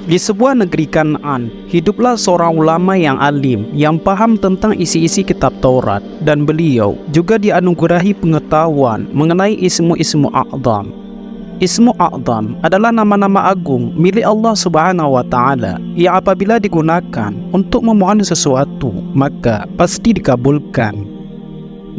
Di sebuah negeri Kan'an, hiduplah seorang ulama yang alim, yang paham tentang isi-isi kitab Taurat, dan beliau juga dianugerahi pengetahuan mengenai ismu-ismu a'zam. Ismu a'zam adalah nama-nama agung milik Allah Subhanahu wa Ta'ala yang apabila digunakan untuk memohon sesuatu, maka pasti dikabulkan.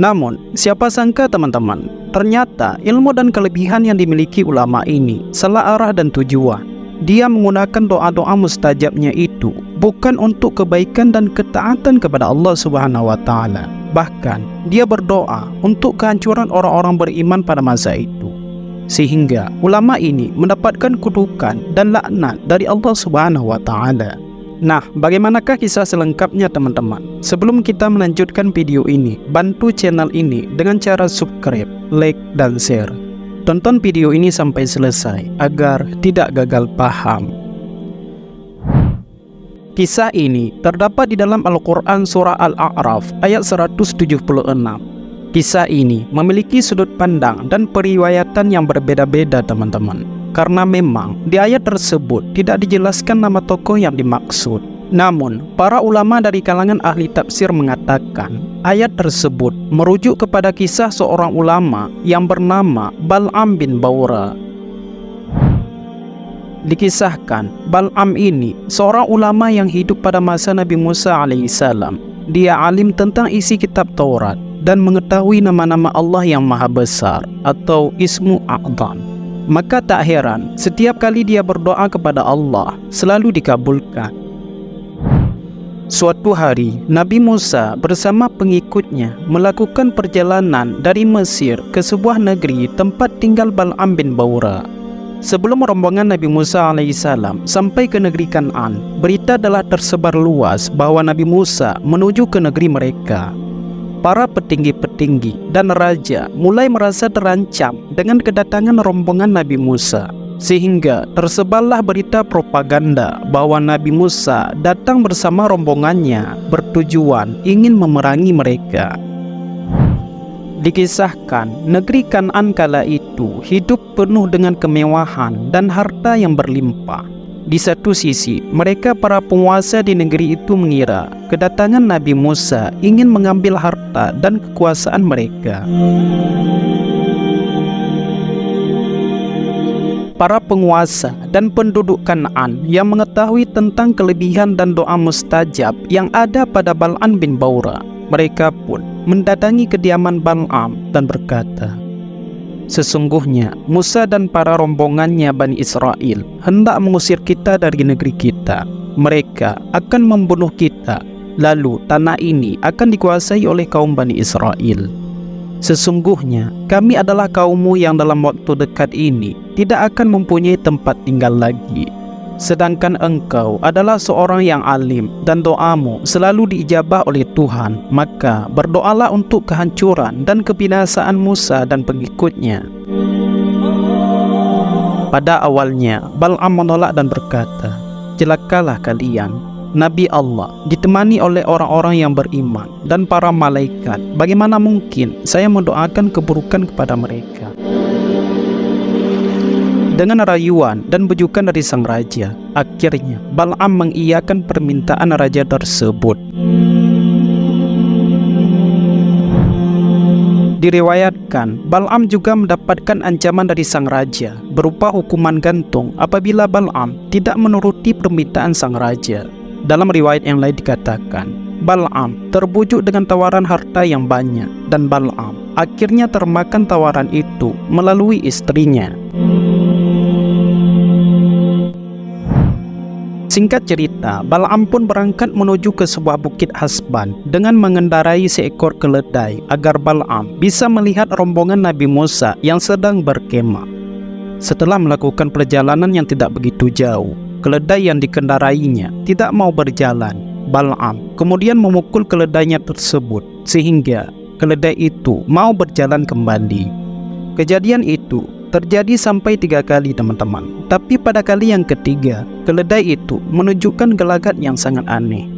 Namun, siapa sangka teman-teman, ternyata ilmu dan kelebihan yang dimiliki ulama ini salah arah dan tujuan. Dia menggunakan doa-doa mustajabnya itu bukan untuk kebaikan dan ketaatan kepada Allah Subhanahu wa Ta'ala. Bahkan, dia berdoa untuk kehancuran orang-orang beriman pada masa itu. Sehingga ulama ini mendapatkan kutukan dan laknat dari Allah Subhanahu wa Ta'ala. Nah, bagaimanakah kisah selengkapnya teman-teman? Sebelum kita melanjutkan video ini, bantu channel ini dengan cara subscribe, like, dan share. Tonton video ini sampai selesai agar tidak gagal paham. Kisah ini terdapat di dalam Al-Quran Surah Al-A'raf ayat 176. Kisah ini memiliki sudut pandang dan periwayatan yang berbeda-beda teman-teman. Karena memang di ayat tersebut tidak dijelaskan nama tokoh yang dimaksud. Namun, para ulama dari kalangan ahli tafsir mengatakan ayat tersebut merujuk kepada kisah seorang ulama yang bernama Bal'am bin Bawra. Dikisahkan, Bal'am ini seorang ulama yang hidup pada masa Nabi Musa alaihissalam. Dia alim tentang isi kitab Taurat dan mengetahui nama-nama Allah yang Maha Besar atau Ismu A'zam. Maka tak heran, setiap kali dia berdoa kepada Allah selalu dikabulkan. Suatu hari, Nabi Musa bersama pengikutnya melakukan perjalanan dari Mesir ke sebuah negeri tempat tinggal Bal'am bin Bawra. Sebelum rombongan Nabi Musa alaihissalam sampai ke negeri Kan'an, berita telah tersebar luas bahwa Nabi Musa menuju ke negeri mereka. Para petinggi-petinggi dan raja mulai merasa terancam dengan kedatangan rombongan Nabi Musa. Sehingga tersebarlah berita propaganda bahwa Nabi Musa datang bersama rombongannya bertujuan ingin memerangi mereka. Dikisahkan, negeri Kan'an kala itu hidup penuh dengan kemewahan dan harta yang berlimpah. Di satu sisi, mereka para penguasa di negeri itu mengira kedatangan Nabi Musa ingin mengambil harta dan kekuasaan mereka. Para penguasa dan penduduk Kan'an yang mengetahui tentang kelebihan dan doa mustajab yang ada pada Bal'am bin Bawra, mereka pun mendatangi kediaman Bal'am dan berkata, "Sesungguhnya Musa dan para rombongannya Bani Israel hendak mengusir kita dari negeri kita. Mereka akan membunuh kita, lalu tanah ini akan dikuasai oleh kaum Bani Israel. Sesungguhnya kami adalah kaummu yang dalam waktu dekat ini tidak akan mempunyai tempat tinggal lagi. Sedangkan engkau adalah seorang yang alim dan doamu selalu diijabah oleh Tuhan. Maka berdoalah untuk kehancuran dan kebinasaan Musa dan pengikutnya." Pada awalnya Bal'am menolak dan berkata, "Celakalah kalian. Nabi Allah ditemani oleh orang-orang yang beriman dan para malaikat. Bagaimana mungkin saya mendoakan keburukan kepada mereka?" Dengan rayuan dan bujukan dari sang raja, akhirnya Bal'am mengiyakan permintaan raja tersebut. Diriwayatkan, Bal'am juga mendapatkan ancaman dari sang raja berupa hukuman gantung apabila Bal'am tidak menuruti permintaan sang raja. Dalam riwayat yang lain dikatakan, Bal'am terbujuk dengan tawaran harta yang banyak dan Bal'am akhirnya termakan tawaran itu melalui istrinya. Singkat cerita, Bal'am pun berangkat menuju ke sebuah bukit Hasban dengan mengendarai seekor keledai agar Bal'am bisa melihat rombongan Nabi Musa yang sedang berkemah. Setelah melakukan perjalanan yang tidak begitu jauh, keledai yang dikendarainya tidak mau berjalan. Bal'am kemudian memukul keledainya tersebut sehingga keledai itu mau berjalan kembali. Kejadian itu terjadi sampai 3 kali teman-teman. Tapi pada kali yang ketiga, keledai itu menunjukkan gelagat yang sangat aneh.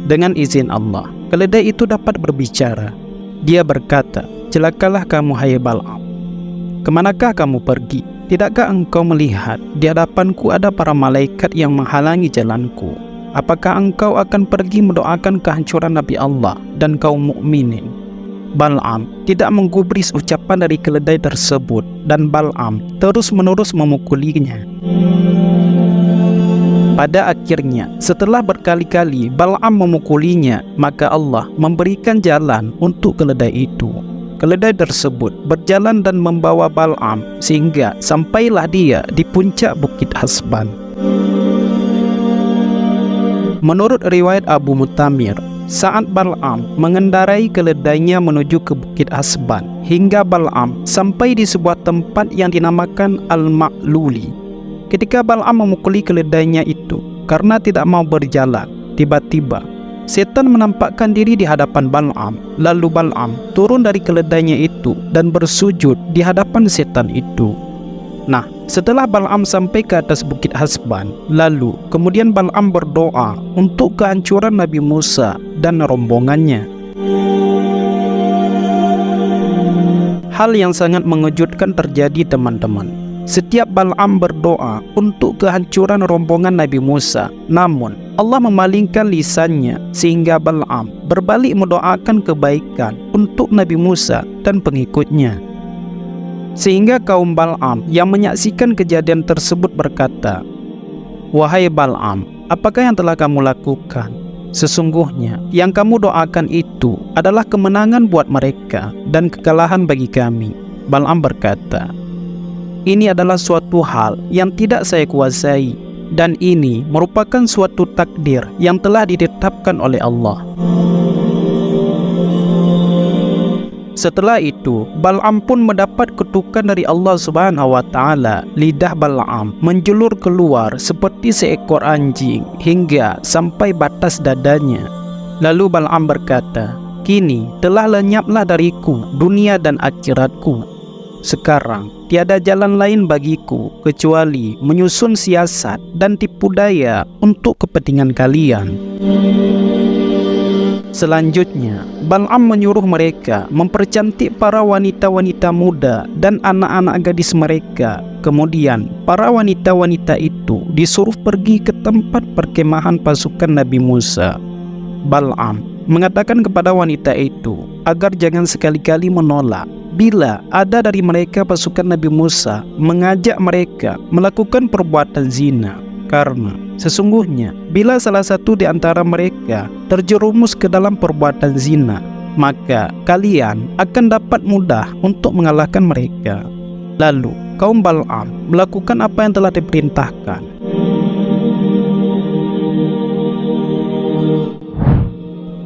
Dengan izin Allah, keledai itu dapat berbicara. Dia berkata, "Celakalah kamu hai Bal'am. Kemanakah kamu pergi? tidakkah engkau melihat di hadapanku ada para malaikat yang menghalangi jalanku? Apakah engkau akan pergi mendoakan kehancuran Nabi Allah dan kaum mukminin?" Bal'am tidak menggubris ucapan dari keledai tersebut, dan Bal'am terus-menerus memukulinya. Pada akhirnya, setelah berkali-kali Bal'am memukulinya, maka Allah memberikan jalan untuk keledai itu. Keledai tersebut berjalan dan membawa Bal'am sehingga sampailah dia di puncak Bukit Hasban. Menurut riwayat Abu Mutamir, saat Bal'am mengendarai keledainya menuju ke Bukit Hasban, hingga Bal'am sampai di sebuah tempat yang dinamakan Al-Ma'luli. Ketika Bal'am memukuli keledainya itu karena tidak mau berjalan, tiba-tiba setan menampakkan diri di hadapan Bal'am. Lalu Bal'am turun dari keledainya itu dan bersujud di hadapan setan itu. Nah, setelah Bal'am sampai ke atas Bukit Hasban, lalu kemudian Bal'am berdoa untuk kehancuran Nabi Musa dan rombongannya. Hal yang sangat mengejutkan terjadi, teman-teman. Setiap Bal'am berdoa untuk kehancuran rombongan Nabi Musa, namun Allah memalingkan lisannya sehingga Bal'am berbalik mendoakan kebaikan untuk Nabi Musa dan pengikutnya. Sehingga kaum Bal'am yang menyaksikan kejadian tersebut berkata, "Wahai Bal'am, apakah yang telah kamu lakukan? Sesungguhnya yang kamu doakan itu adalah kemenangan buat mereka dan kekalahan bagi kami." Bal'am berkata, "Ini adalah suatu hal yang tidak saya kuasai, dan ini merupakan suatu takdir yang telah ditetapkan oleh Allah." Setelah itu, Bal'am pun mendapat kutukan dari Allah Subhanahu wa Ta'ala. Lidah Bal'am menjulur keluar seperti seekor anjing hingga sampai batas dadanya. Lalu Bal'am berkata, "Kini telah lenyaplah dariku dunia dan akhiratku. Sekarang tiada jalan lain bagiku kecuali menyusun siasat dan tipu daya untuk kepentingan kalian." Selanjutnya, Bal'am menyuruh mereka mempercantik para wanita-wanita muda dan anak-anak gadis mereka. Kemudian, para wanita-wanita itu disuruh pergi ke tempat perkemahan pasukan Nabi Musa. Bal'am mengatakan kepada wanita itu agar jangan sekali-kali menolak bila ada dari mereka pasukan Nabi Musa mengajak mereka melakukan perbuatan zina. Karena sesungguhnya bila salah satu di antara mereka terjerumus ke dalam perbuatan zina, maka kalian akan dapat mudah untuk mengalahkan mereka. Lalu kaum Bal'am melakukan apa yang telah diperintahkan.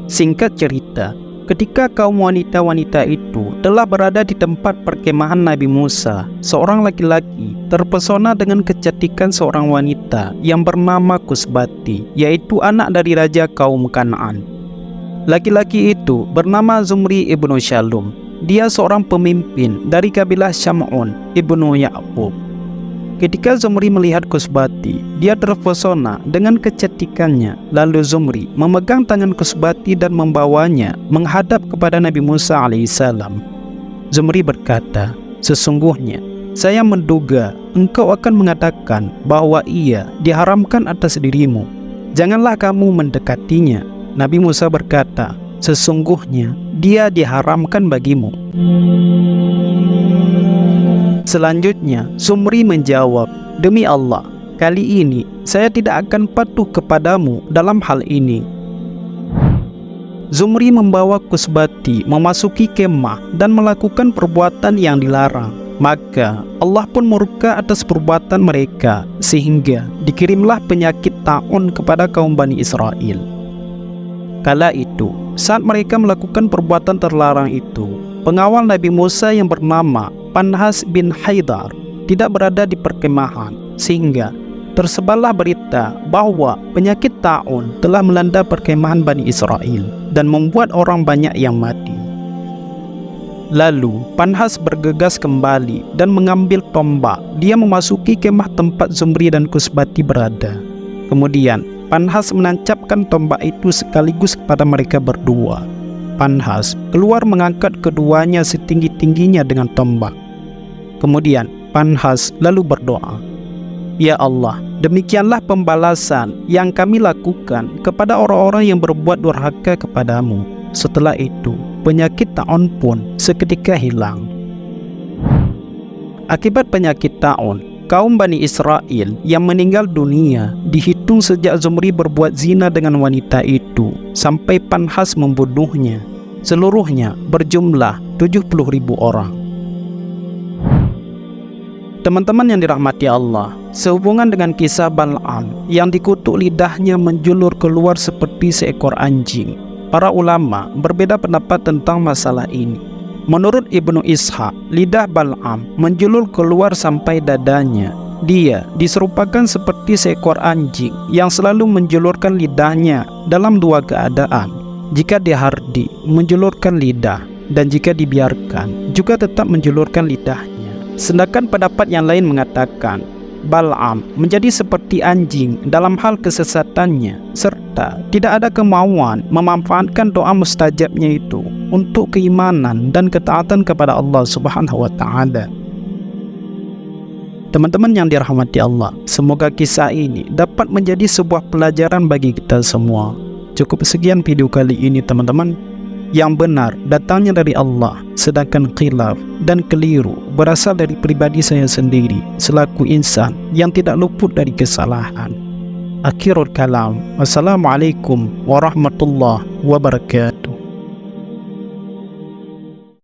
Singkat cerita, ketika kaum wanita-wanita itu telah berada di tempat perkemahan Nabi Musa, seorang laki-laki terpesona dengan kecantikan seorang wanita yang bernama Kusbati, yaitu anak dari raja kaum Kan'an. Laki-laki itu bernama Zumri ibnu Shalum. Dia seorang pemimpin dari kabilah Syam'un ibnu Ya'qub. Ketika Zumri melihat Kusbati, dia terpesona dengan kecantikannya. Lalu Zumri memegang tangan Kusbati dan membawanya menghadap kepada Nabi Musa alaihissalam. Zumri berkata, "Sesungguhnya saya menduga engkau akan mengatakan bahwa ia diharamkan atas dirimu. Janganlah kamu mendekatinya." Nabi Musa berkata, "Sesungguhnya dia diharamkan bagimu." Selanjutnya, Zumri menjawab, "Demi Allah, kali ini saya tidak akan patuh kepadamu dalam hal ini." Zumri membawa Kusbati memasuki kemah dan melakukan perbuatan yang dilarang. Maka Allah pun murka atas perbuatan mereka, sehingga dikirimlah penyakit ta'un kepada kaum Bani Israel. Kala itu, saat mereka melakukan perbuatan terlarang itu, pengawal Nabi Musa yang bernama Panhas bin Haidar tidak berada di perkemahan, sehingga tersebarlah berita bahwa penyakit ta'un telah melanda perkemahan Bani Israel dan membuat orang banyak yang mati. Lalu Panhas bergegas kembali dan mengambil tombak. Dia memasuki kemah tempat Zumri dan Kusbati berada. Kemudian Panhas menancapkan tombak itu sekaligus kepada mereka berdua. Panhas keluar mengangkat keduanya setinggi-tingginya dengan tombak. Kemudian Panhas lalu berdoa, "Ya Allah, demikianlah pembalasan yang kami lakukan kepada orang-orang yang berbuat durhaka kepadamu. Setelah itu, penyakit ta'un pun seketika hilang." Akibat penyakit ta'un, kaum Bani Israel yang meninggal dunia dihitung sejak Zumri berbuat zina dengan wanita itu sampai Panhas membunuhnya. Seluruhnya berjumlah 70.000 orang. Teman-teman yang dirahmati Allah, sehubungan dengan kisah Bal'am yang dikutuk lidahnya menjulur keluar seperti seekor anjing, para ulama berbeda pendapat tentang masalah ini. Menurut Ibnu Ishaq, lidah Bal'am menjulur keluar sampai dadanya. Dia diserupakan seperti seekor anjing yang selalu menjulurkan lidahnya dalam dua keadaan. Jika dihardi, menjulurkan lidah, dan jika dibiarkan, juga tetap menjulurkan lidahnya. Sedangkan pendapat yang lain mengatakan Bal'am menjadi seperti anjing dalam hal kesesatannya, serta tidak ada kemauan memanfaatkan doa mustajabnya itu untuk keimanan dan ketaatan kepada Allah Subhanahu wa Ta'ala. Teman-teman yang dirahmati Allah, semoga kisah ini dapat menjadi sebuah pelajaran bagi kita semua. Cukup sekian video kali ini teman-teman. Yang benar datangnya dari Allah, sedangkan khilaf dan keliru berasal dari pribadi saya sendiri selaku insan yang tidak luput dari kesalahan. Akhirul kalam, wassalamualaikum warahmatullahi wabarakatuh.